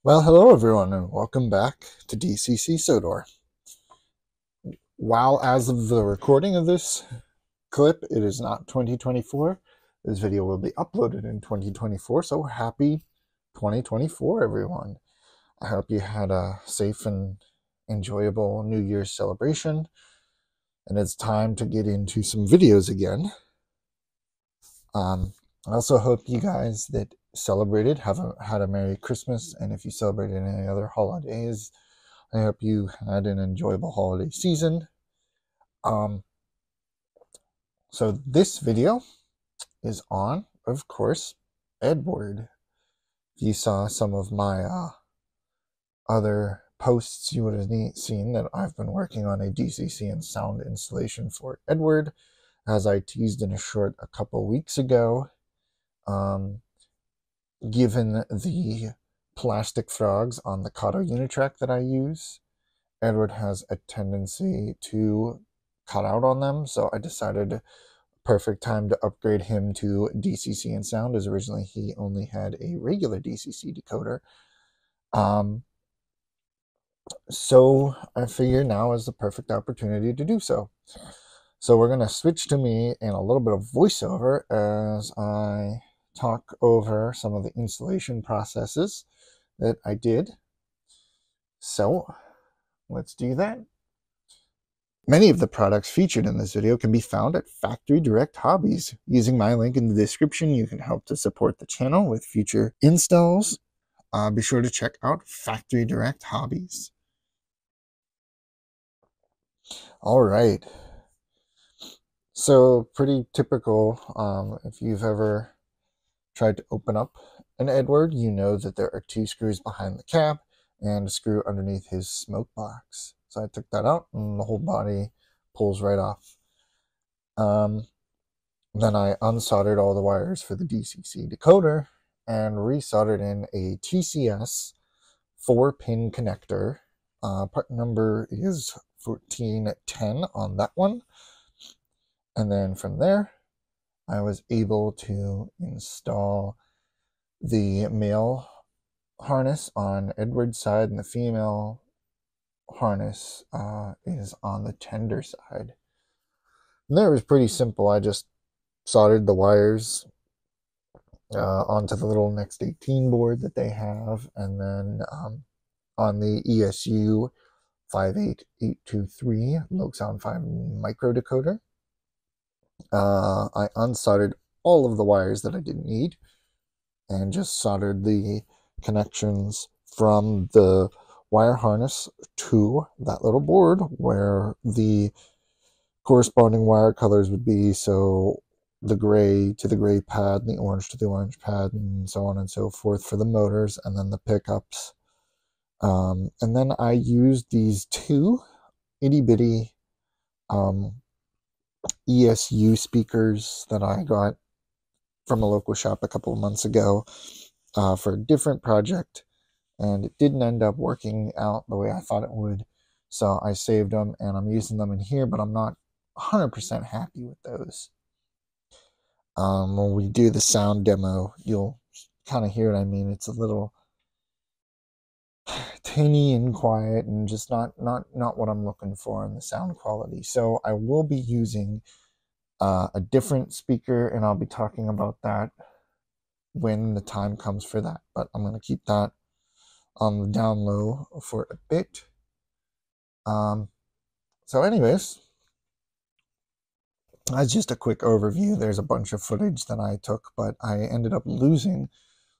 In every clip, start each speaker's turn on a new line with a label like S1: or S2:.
S1: Well, hello everyone, and welcome back to DCC Sodor. While as of the recording of this clip, it is not 2024. This video will be uploaded in 2024, so happy 2024, everyone. I hope you had a safe and enjoyable New Year's celebration, and it's time to get into some videos again. I also hope you guys that celebrated had a Merry Christmas, and if you celebrated any other holidays, I hope you had an enjoyable holiday season. Um, so this video is on, of course, Edward. If you saw some of my other posts, you would have seen that I've been working on a DCC and sound installation for Edward, as I teased in a short a couple weeks ago. Given the plastic frogs on the Kato Unitrack that I use, Edward has a tendency to cut out on them, so I decided perfect time to upgrade him to DCC and sound, as originally he only had a regular DCC decoder. So I figure now is the perfect opportunity to do so. So we're going to switch to me and a little bit of voiceover as I talk over some of the installation processes that I did. So let's do that. Many of the products featured in this video can be found at Factory Direct Hobbies. Using my link in the description, you can help to support the channel with future installs. Be sure to check out Factory Direct Hobbies. All right. So pretty typical. If you've ever tried to open up an Edward, you know that there are two screws behind the cap and a screw underneath his smoke box. So I took that out and the whole body pulls right off. Then I unsoldered all the wires for the DCC decoder and resoldered in a TCS 4-pin connector. Part number is 1410 on that one. And then from there, I was able to install the male harness on Edward's side, and the female harness is on the tender side. And there it was pretty simple. I just soldered the wires onto the little Next 18 board that they have, and then on the ESU 58823 Loxon 5 micro decoder, I unsoldered all of the wires that I didn't need and just soldered the connections from the wire harness to that little board where the corresponding wire colors would be. So the gray to the gray pad, and the orange to the orange pad, and so on and so forth for the motors, and then the pickups. And then I used these two itty bitty ESU speakers that I got from a local shop a couple of months ago for a different project, and it didn't end up working out the way I thought it would. So I saved them and I'm using them in here, but I'm not 100% happy with those. When we do the sound demo, you'll kind of hear what I mean. It's a little tinny and quiet and just not what I'm looking for in the sound quality. So I will be using a different speaker, and I'll be talking about that when the time comes for that. But I'm going to keep that on the down low for a bit. So anyways, that's just a quick overview. There's a bunch of footage that I took, but I ended up losing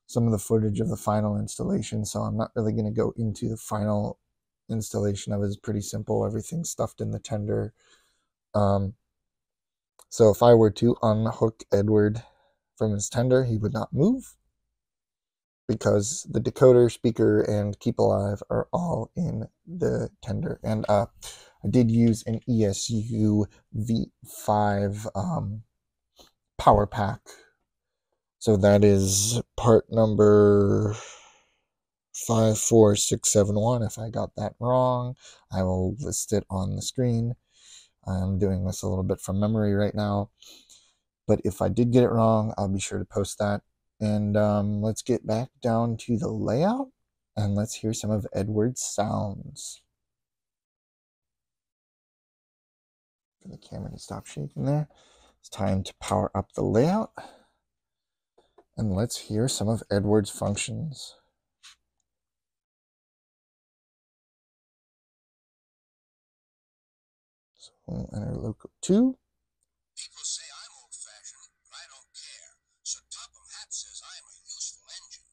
S1: some of the footage of the final installation, so I'm not really going to go into the final installation of it. It's pretty simple. Everything's stuffed in the tender. So if I were to unhook Edward from his tender, he would not move because the decoder, speaker, and keep alive are all in the tender. And I did use an ESU V5 power pack. So that is part number 54671. If I got that wrong, I will list it on the screen. I'm doing this a little bit from memory right now, but if I did get it wrong, I'll be sure to post that. And let's get back down to the layout. And let's hear some of Edward's sounds. For the camera to stop shaking there. It's time to power up the layout. And let's hear some of Edward's functions. So we'll enter local 2.
S2: People say I'm old-fashioned, but I don't care. So Topham Hatt says I am a useful engine.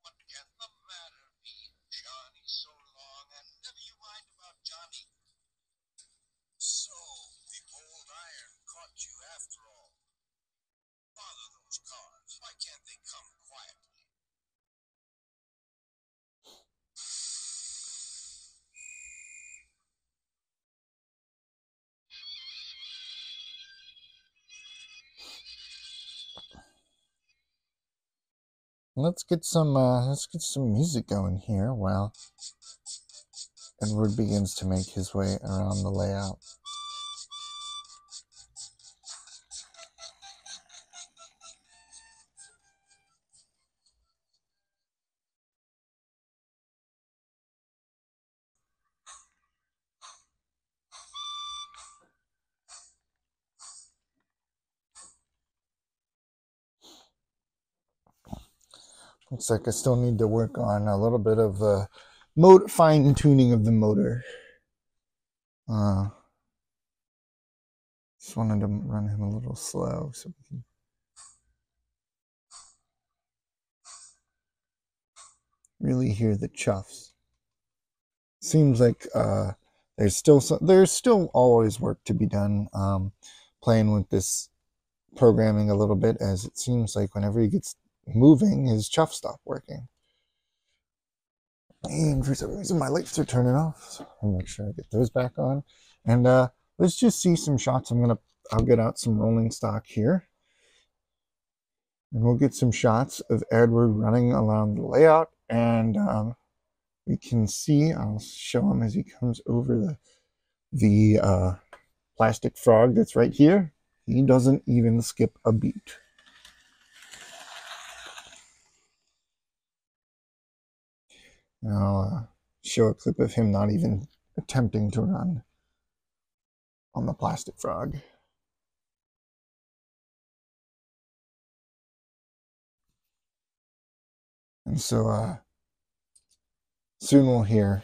S2: What can the matter be? Johnny so long, and never you mind about Johnny. So, the old iron caught you after all. Bother those cars. Why can't they come quietly?
S1: Let's get some music going here while Edward begins to make his way around the layout. Looks like I still need to work on a little bit of fine tuning of the motor. Just wanted to run him a little slow so we can really hear the chuffs. Seems like there's still always work to be done. Playing with this programming a little bit, as it seems like whenever he gets moving, his chuffs stop working. And for some reason, my lights are turning off, so I'll make sure I get those back on. And let's just see some shots. I'll get out some rolling stock here, and we'll get some shots of Edward running around the layout. And we can see, I'll show him as he comes over the plastic frog that's right here. He doesn't even skip a beat. And I'll show a clip of him not even attempting to run on the plastic frog. And so soon we'll hear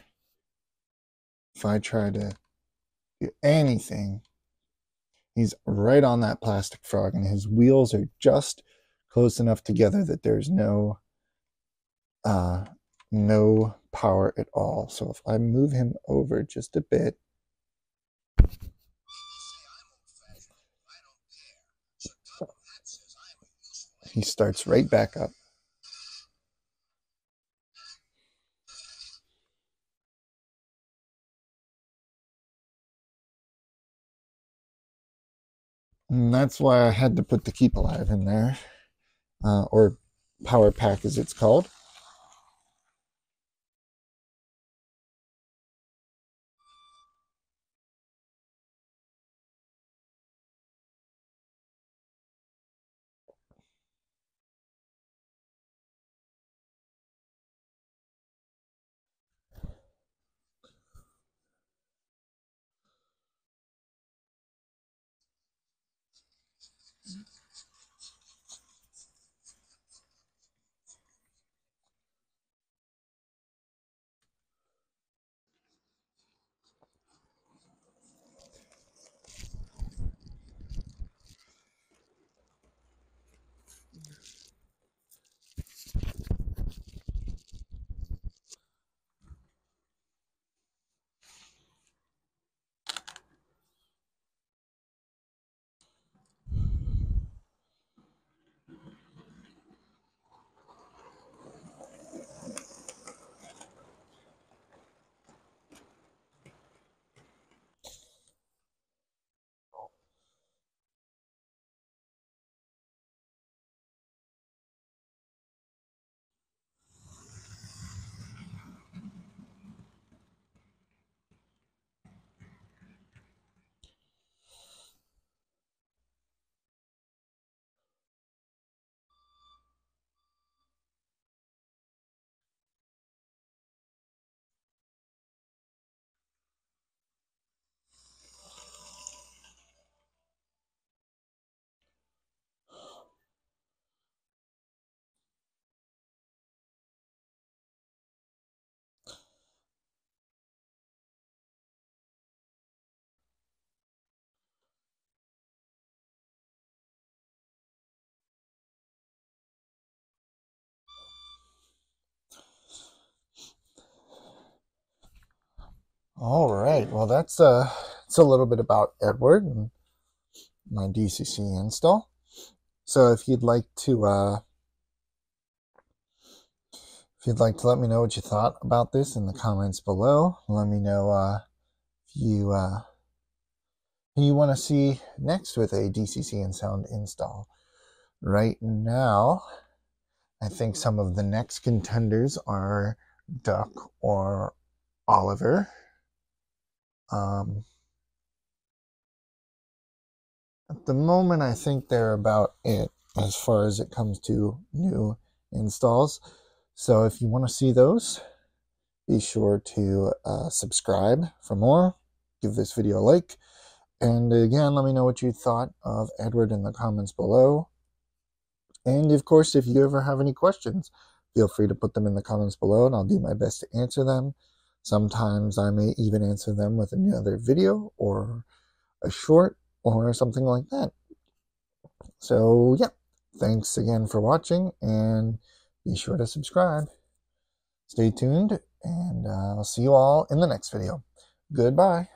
S1: if I try to do anything. He's right on that plastic frog, and his wheels are just close enough together that there's no power at all. So if I move him over just a bit, he starts right back up. And that's why I had to put the Keep Alive in there, or Power Pack as it's called. All right, well, it's a little bit about Edward and my DCC install. So if you'd like to let me know what you thought about this in the comments below, let me know if you want to see next with a DCC and sound install. Right now, I think some of the next contenders are Duck or Oliver. At the moment, I think they're about it as far as it comes to new installs. So if you want to see those, be sure to subscribe for more. Give this video a like. And again, let me know what you thought of Edward in the comments below. And of course, if you ever have any questions, feel free to put them in the comments below and I'll do my best to answer them. Sometimes I may even answer them with another video or a short or something like that. So yeah, thanks again for watching and be sure to subscribe. Stay tuned and I'll see you all in the next video. Goodbye.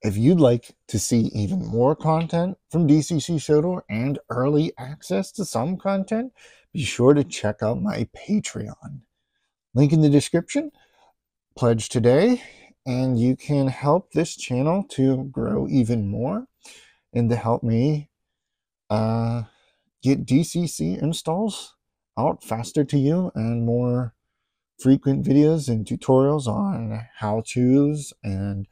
S1: If you'd like to see even more content from DCC Showdoor and early access to some content, be sure to check out my Patreon. Link in the description. Pledge today and you can help this channel to grow even more and to help me get DCC installs out faster to you and more frequent videos and tutorials on how-tos and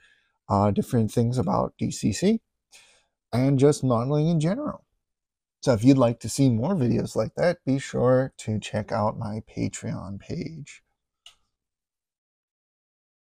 S1: different things about DCC and just modeling in general. So if you'd like to see more videos like that, be sure to check out my Patreon page.